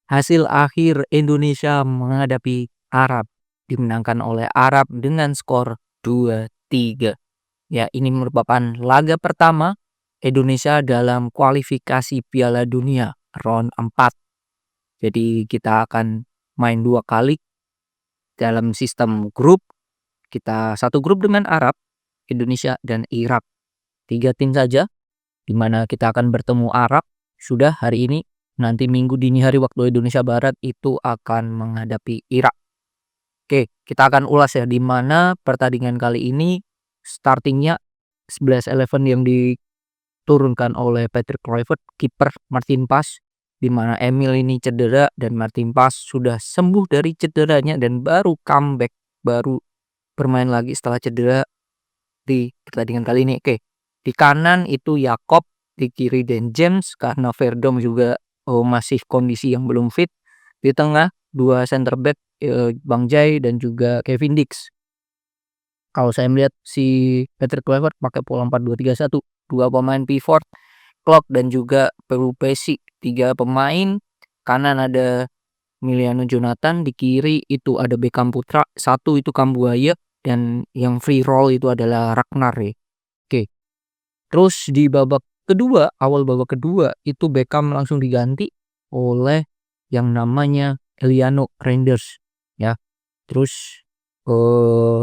Hasil akhir Indonesia menghadapi Arab dimenangkan oleh Arab dengan skor 2-3. Ya, ini merupakan laga pertama Indonesia dalam kualifikasi Piala Dunia round 4. Jadi kita akan main 2 kali dalam sistem grup. Kita satu grup dengan Arab, Indonesia dan Irak. 3 tim saja di mana kita akan bertemu Arab sudah hari ini. Nanti Minggu dini hari waktu Indonesia Barat itu akan menghadapi Irak. Oke, kita akan ulas ya di mana pertandingan kali ini startingnya 11 yang diturunkan oleh Patrick Kluivert, kiper Martin Pas, di mana Emil ini cedera dan Martin Pas sudah sembuh dari cederanya dan baru comeback, baru bermain lagi setelah cedera di pertandingan kali ini. Oke, di kanan itu Yakob, di kiri Dan James karena Verdom juga masih kondisi yang belum fit. Di tengah 2 center back Bang Jai dan juga Kevin Dix. Kalau saya melihat si Patrick Kluivert pakai pola 4-2-3-1, 2 pemain pivot, Klok dan juga Perupesi, 3 pemain. Kanan ada Emiliano Jonathan, di kiri itu ada Beckham Putra, 1 itu Kambuaya dan yang free roll itu adalah Ragnar ya. Oke. Terus di babak kedua, awal babak kedua itu Beckham langsung diganti oleh yang namanya Eliano Reinders ya. Terus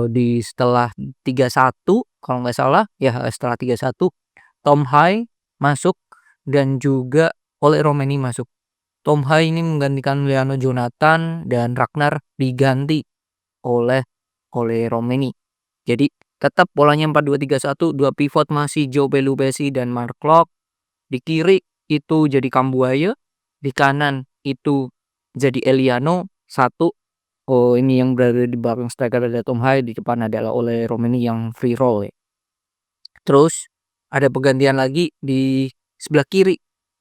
di setelah 3-1 kalau nggak salah ya, setelah 3-1 Tom Hai masuk dan juga Ole Romeni masuk. Tom Hai ini menggantikan Eliano Jonathan dan Ragnar diganti oleh Ole Romeni. Jadi tetap polanya 4-2-3-1, 2 pivot masih Joe Pelupesi dan Mark Klok. Di kiri itu jadi Kambuaya, di kanan itu jadi Eliano, 1 ini yang berada di belakang striker ada Tom Hai, di depan adalah Ole Romeni yang free roll ya. Terus ada pergantian lagi di sebelah kiri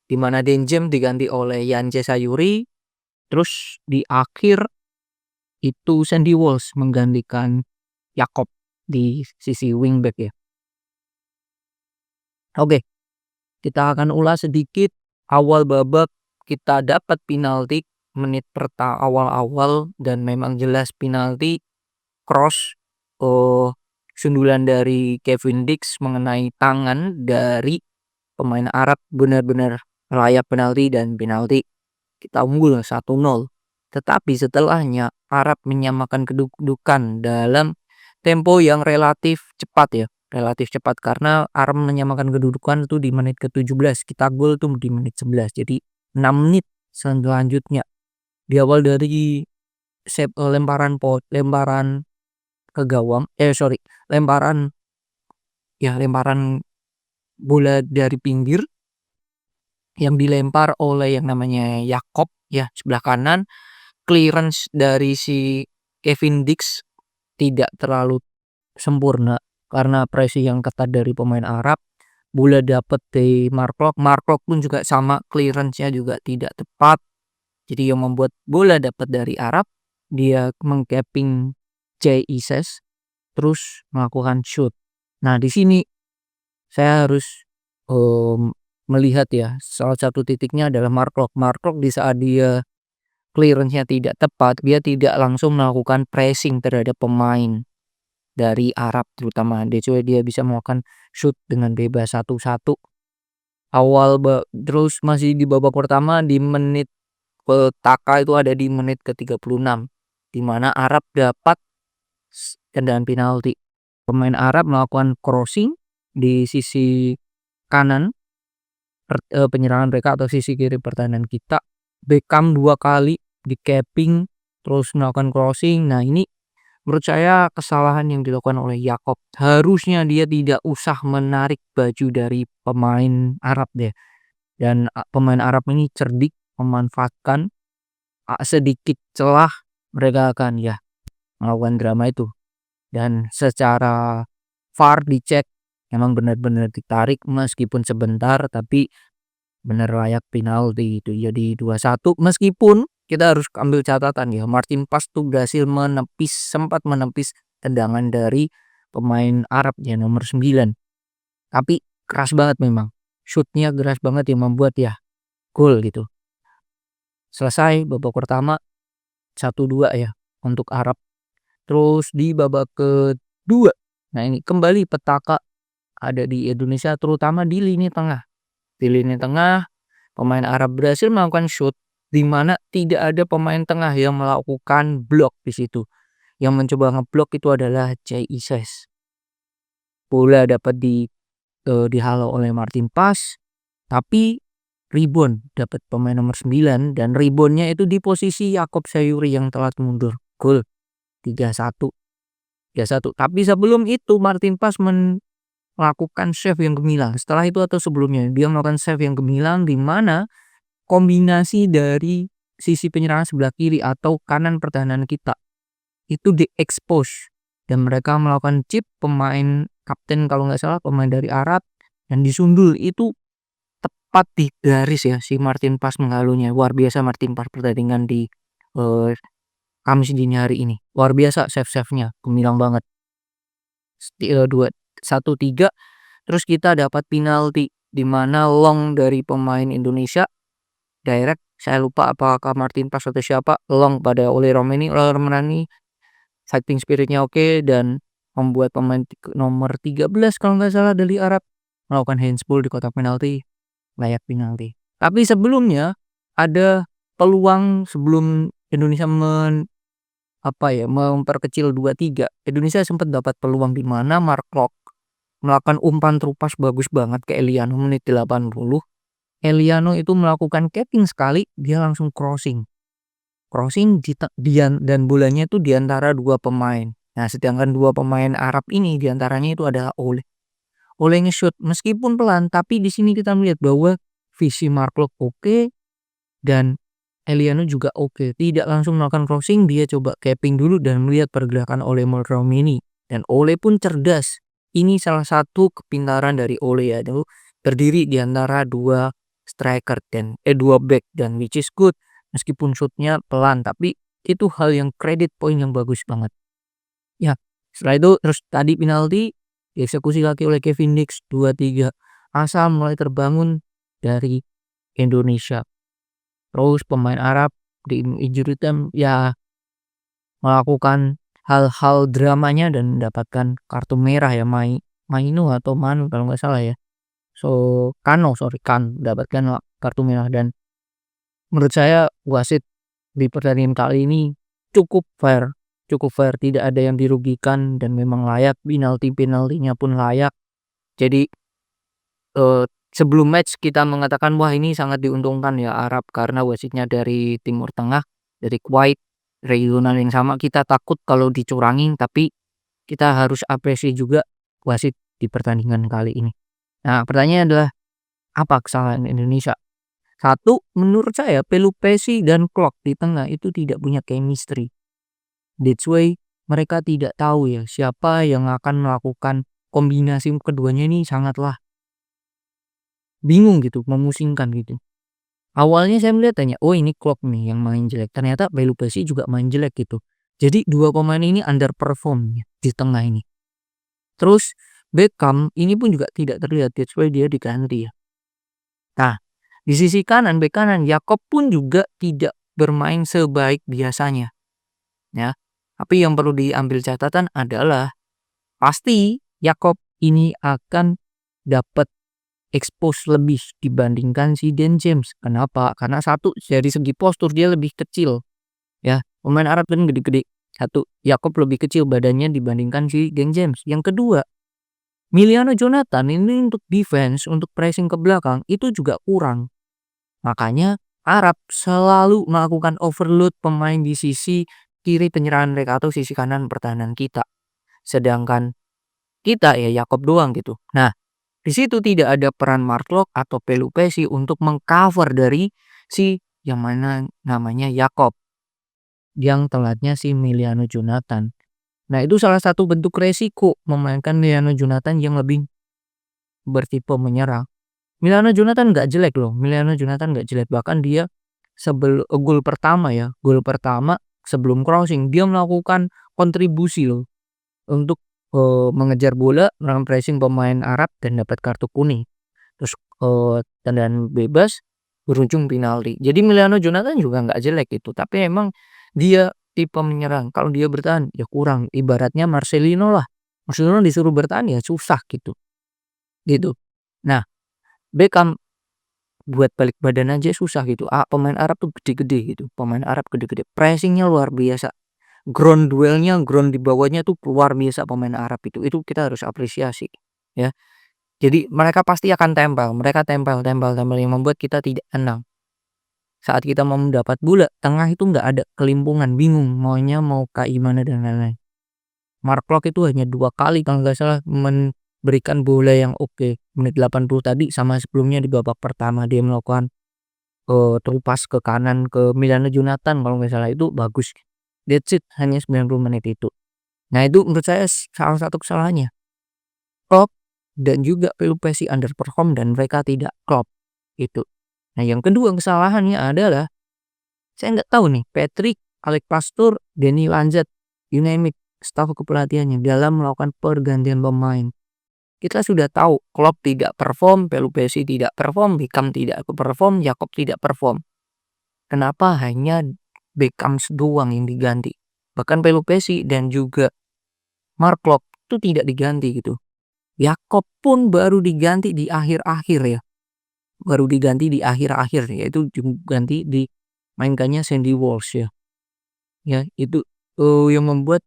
di mana Dan James diganti oleh Yance Sayuri. Terus di akhir itu Sandy Walsh menggantikan Yakob di sisi wingback ya. Oke, kita akan ulas sedikit awal babak. Kita dapat penalti menit awal-awal dan memang jelas penalti cross sundulan dari Kevin Dix mengenai tangan dari pemain Arab, benar-benar layak penalti dan penalti. Kita unggul 1-0. Tetapi setelahnya Arab menyamakan kedudukan dalam tempo yang relatif cepat ya. Relatif cepat karena Arab menyamakan kedudukan itu di menit ke-17. Kita gol tuh di menit 11. Jadi 6 menit selanjutnya diawal dari lemparan ke gawang. Lemparan bola dari pinggir yang dilempar oleh yang namanya Yakob ya sebelah kanan. Clearance dari si Kevin Dix tidak terlalu sempurna karena pressing yang ketat dari pemain Arab. Bola dapat di Mark Klok pun juga sama, clearance-nya juga tidak tepat. Jadi yang membuat bola dapat dari Arab, dia mengcapping Jay Ises terus melakukan shoot. Nah, di sini saya harus melihat ya, salah satu titiknya adalah Mark Klok di saat dia clearance-nya tidak tepat, dia tidak langsung melakukan pressing terhadap pemain dari Arab terutama. Dia bisa melakukan shoot dengan bebas 1-1. Terus masih di babak pertama di menit petaka itu ada di menit ke-36 di mana Arab dapat tendangan penalti. Pemain Arab melakukan crossing di sisi kanan penyerangan mereka atau sisi kiri pertahanan kita. Beckham 2 kali di capping terus melakukan crossing. Nah, ini menurut saya kesalahan yang dilakukan oleh Yakob. Harusnya dia tidak usah menarik baju dari pemain Arab deh. Dan pemain Arab ini cerdik memanfaatkan sedikit celah, mereka akan ya melakukan drama itu. Dan secara VAR dicek memang benar-benar ditarik meskipun sebentar, tapi benar layak penalti itu. Jadi 2-1 meskipun kita harus ambil catatan ya, Martin Pas tuh berhasil sempat menepis tendangan dari pemain Arab ya nomor 9. Tapi keras banget memang. Shootnya keras banget yang membuat ya gol gitu. selesai babak pertama 1-2 ya untuk Arab. Terus di babak kedua, nah ini kembali petaka ada di Indonesia terutama di lini tengah. Di lini tengah pemain Arab berhasil melakukan shoot di mana tidak ada pemain tengah yang melakukan blok di situ. Yang mencoba ngeblok itu adalah Jay Ises. Bola dapat dihalau oleh Martin Pass, tapi rebound dapat pemain nomor 9 dan reboundnya itu di posisi Yakob Sayuri yang telat mundur. Gol 3-1. 3-1. Tapi sebelum itu Martin Pass melakukan save yang gemilang. Setelah itu atau sebelumnya dia melakukan save yang gemilang di mana kombinasi dari sisi penyerangan sebelah kiri atau kanan pertahanan kita itu di-expose dan mereka melakukan chip pemain kapten kalau nggak salah pemain dari Arab dan disundul itu tepat di garis ya si Martin Pass menghalunya. Luar biasa Martin Pass pertandingan di Kamis dini hari ini. Luar biasa save-save-nya, gemilang banget. 2-1-3 terus kita dapat penalti di mana long dari pemain Indonesia direct, saya lupa apakah Martin Pass atau siapa, long pada Ole Romani fighting spiritnya oke dan membuat pemain nomor 13 kalau nggak salah dari Arab melakukan handsball di kotak penalti, layak penalti. Tapi sebelumnya ada peluang sebelum Indonesia memperkecil 2-3. Indonesia sempat dapat peluang di mana Mark Klok melakukan umpan terupas bagus banget ke Eliano menit 80. Eliano itu melakukan capping sekali, dia langsung crossing dan bolanya itu diantara dua pemain. Nah sedangkan dua pemain Arab ini diantaranya itu adalah Ole nge-shoot meskipun pelan, tapi di sini kita melihat bahwa visi Mark Klok oke dan Eliano juga oke. Tidak langsung melakukan crossing, dia coba capping dulu dan melihat pergerakan Ole Romani dan Ole pun cerdas. Ini salah satu kepintaran dari Ole ya, itu berdiri di antara dua striker dan dua back dan which is good. Meskipun shootnya pelan, tapi itu hal yang credit point yang bagus banget. Ya, setelah itu terus tadi penalti dieksekusi lagi oleh Kevin Dix 2-3. Asa mulai terbangun dari Indonesia. Terus pemain Arab di injury time ya melakukan hal-hal dramanya dan mendapatkan kartu merah ya Mainu atau Manu kalau nggak salah ya. Kan mendapatkan kartu merah dan menurut saya wasit di pertandingan kali ini cukup fair, tidak ada yang dirugikan dan memang layak, penaltinya pun layak. Jadi sebelum match kita mengatakan wah ini sangat diuntungkan ya Arab karena wasitnya dari Timur Tengah, dari Kuwait, regional yang sama. Kita takut kalau dicurangin, tapi kita harus apresiasi juga wasit di pertandingan kali ini. Nah pertanyaannya adalah apa kesalahan Indonesia? Satu, menurut saya Pelupesi dan Klok di tengah itu tidak punya chemistry. That's why mereka tidak tahu ya siapa yang akan melakukan kombinasi keduanya ini sangatlah bingung gitu, memusingkan gitu. Awalnya saya melihat oh ini Klok nih yang main jelek. Ternyata Pelupesi juga main jelek gitu. Jadi dua pemain ini underperform di tengah ini. Terus Beckham ini pun juga tidak terlihat, that's why dia diganti ya. Nah, di sisi kanan, bek kanan, Yakob pun juga tidak bermain sebaik biasanya. Ya. Tapi yang perlu diambil catatan adalah pasti Yakob ini akan dapat expose lebih dibandingkan si Dan James. Kenapa? Karena satu, dari segi postur dia lebih kecil. Ya, pemain Arab kan gede-gede. Satu, Yakob lebih kecil badannya dibandingkan si Dan James. Yang kedua, Miliano Jonathan ini untuk defense, untuk pressing ke belakang itu juga kurang. Makanya Arab selalu melakukan overload pemain di sisi kiri penyerang mereka atau sisi kanan pertahanan kita. Sedangkan kita ya Yakob doang gitu. Nah, di situ tidak ada peran Mark Klok atau Pelupesi untuk mengcover dari si yang mana namanya Yakob. Yang telatnya si Miliano Jonathan. Nah, itu salah satu bentuk resiko memainkan Miliano Jonathan yang lebih bertipe menyerang. Miliano Jonathan nggak jelek loh. Bahkan dia gol pertama sebelum crossing dia melakukan kontribusi loh untuk mengejar bola, melakukan pressing pemain Arab dan dapat kartu kuning. Terus tendangan bebas berujung penalti. Jadi Emiliano Jonathan juga nggak jelek gitu, tapi emang dia tipe menyerang. Kalau dia bertahan ya kurang, ibaratnya Marcelino lah. Marcelino disuruh bertahan ya susah gitu. Nah, Beckham buat balik badan aja susah gitu. Pemain Arab tuh gede-gede gitu. Pemain Arab gede-gede. Pressingnya luar biasa. Ground duelnya, ground di bawahnya tuh luar biasa pemain Arab itu. Itu kita harus apresiasi ya. Jadi mereka pasti akan tempel. Mereka tempel, tempel, tempel yang membuat kita tidak tenang. Saat kita mau mendapat bola, tengah itu nggak ada kelimpungan, bingung maunya mau kayak gimana dan lain-lain. Mark Klok itu hanya 2 kali kalau nggak salah memberikan bola yang oke. Menit 80 tadi sama sebelumnya di babak pertama dia melakukan terupas ke kanan ke Emiliano Jonathan kalau nggak salah itu bagus. That's it, hanya 90 menit itu. Nah itu menurut saya salah satu kesalahannya. Klopp dan juga Pelupesi underperform dan mereka tidak klop, itu. Nah yang kedua kesalahannya adalah, saya nggak tahu nih Patrick, Alex Pastur, Danny Lanzat, you name it, staf kepelatihannya dalam melakukan pergantian pemain. Kita sudah tahu Klopp tidak perform, Pelupesi tidak perform, Beckham tidak perform, Jakob tidak perform. Kenapa hanya Beckham doang yang diganti? Bahkan Pelupesi dan juga Mark Klok itu tidak diganti gitu. Jakob pun baru diganti di akhir-akhir ya. Baru diganti di akhir-akhir yaitu ganti dimainkannya Sandy Walsh ya. Ya itu yang membuat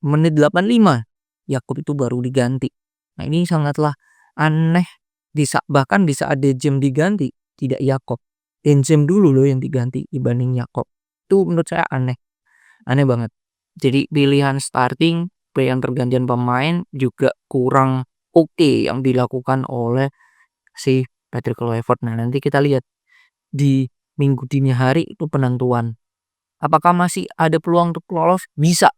menit 85 Jakob itu baru diganti. Nah ini sangatlah aneh bahkan di saat Dejem diganti tidak Jakob. Dejem dulu loh yang diganti dibanding Jakob. Itu menurut saya aneh. Aneh banget. Jadi pilihan starting, pilihan pergantian pemain juga kurang oke yang dilakukan oleh si Patrick Kluivert. Nah, nanti kita lihat di minggu dini hari itu penentuan. Apakah masih ada peluang untuk lolos? Bisa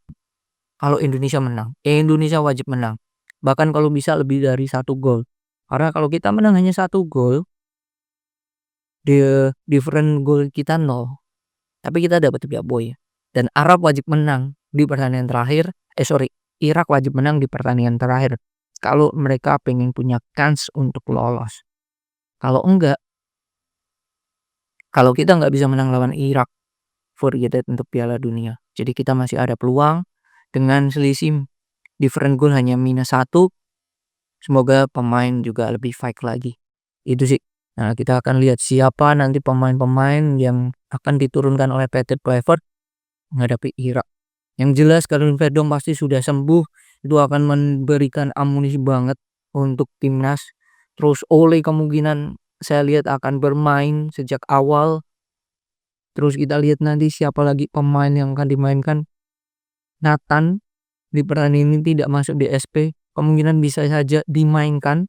kalau Indonesia menang. Indonesia wajib menang. Bahkan kalau bisa lebih dari 1 gol. Karena kalau kita menang hanya 1 gol, different goal kita 0. Tapi kita dapat 3 poin. Dan Arab wajib menang di pertandingan terakhir. Irak wajib menang di pertandingan terakhir. Kalau mereka pengen punya kans untuk lolos. Kalau enggak, kalau kita nggak bisa menang lawan Irak, forget it untuk Piala Dunia. Jadi kita masih ada peluang dengan selisih different goal hanya -1. Semoga pemain juga lebih fight lagi. Itu sih. Nah, kita akan lihat siapa nanti pemain-pemain yang akan diturunkan oleh Patrick Kluivert menghadapi Irak. Yang jelas Karim Verdong pasti sudah sembuh. Itu akan memberikan amunisi banget untuk timnas. Terus Ole kemungkinan saya lihat akan bermain sejak awal. Terus kita lihat nanti siapa lagi pemain yang akan dimainkan. Nathan di pertandingan ini tidak masuk di SP. Kemungkinan bisa saja dimainkan.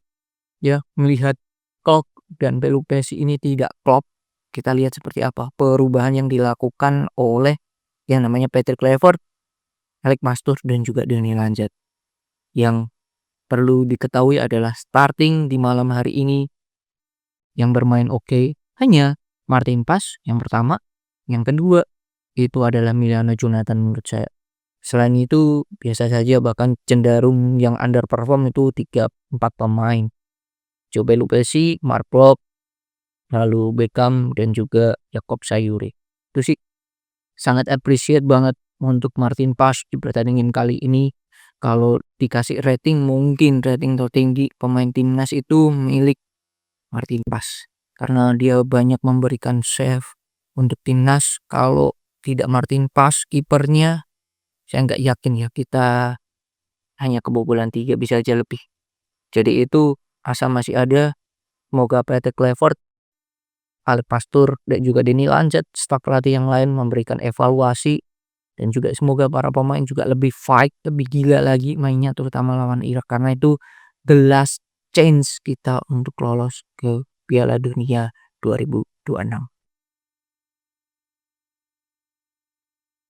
Ya, melihat Klok dan Pelupesi ini tidak klop. Kita lihat seperti apa perubahan yang dilakukan oleh yang namanya Patrick Kluivert, Alex Pastur dan juga Danny Lanzat. Yang perlu diketahui adalah starting di malam hari ini yang bermain oke hanya Martin Paes yang pertama, yang kedua itu adalah Emiliano Jonathan menurut saya. Selain itu biasa saja, bahkan cenderung yang underperform itu 3-4 pemain. Joe Pelupesi, Mark Klok, lalu Beckham dan juga Jakob Sayuri. Itu sih sangat appreciate banget untuk Martin Paes di pertandingan kali ini. Kalau dikasih rating, mungkin rating tertinggi pemain timnas itu milik Martin Paes. Karena dia banyak memberikan save untuk timnas. Kalau tidak Martin Paes kipernya, saya nggak yakin ya kita hanya kebobolan 3, bisa aja lebih. Jadi itu asa masih ada. Semoga Patrick Kluivert, Alex Pastur dan juga Danny Lanzat, staf pelatih yang lain memberikan evaluasi. Dan juga semoga para pemain juga lebih fight, lebih gila lagi mainnya terutama lawan Irak. Karena itu the last chance kita untuk lolos ke Piala Dunia 2026.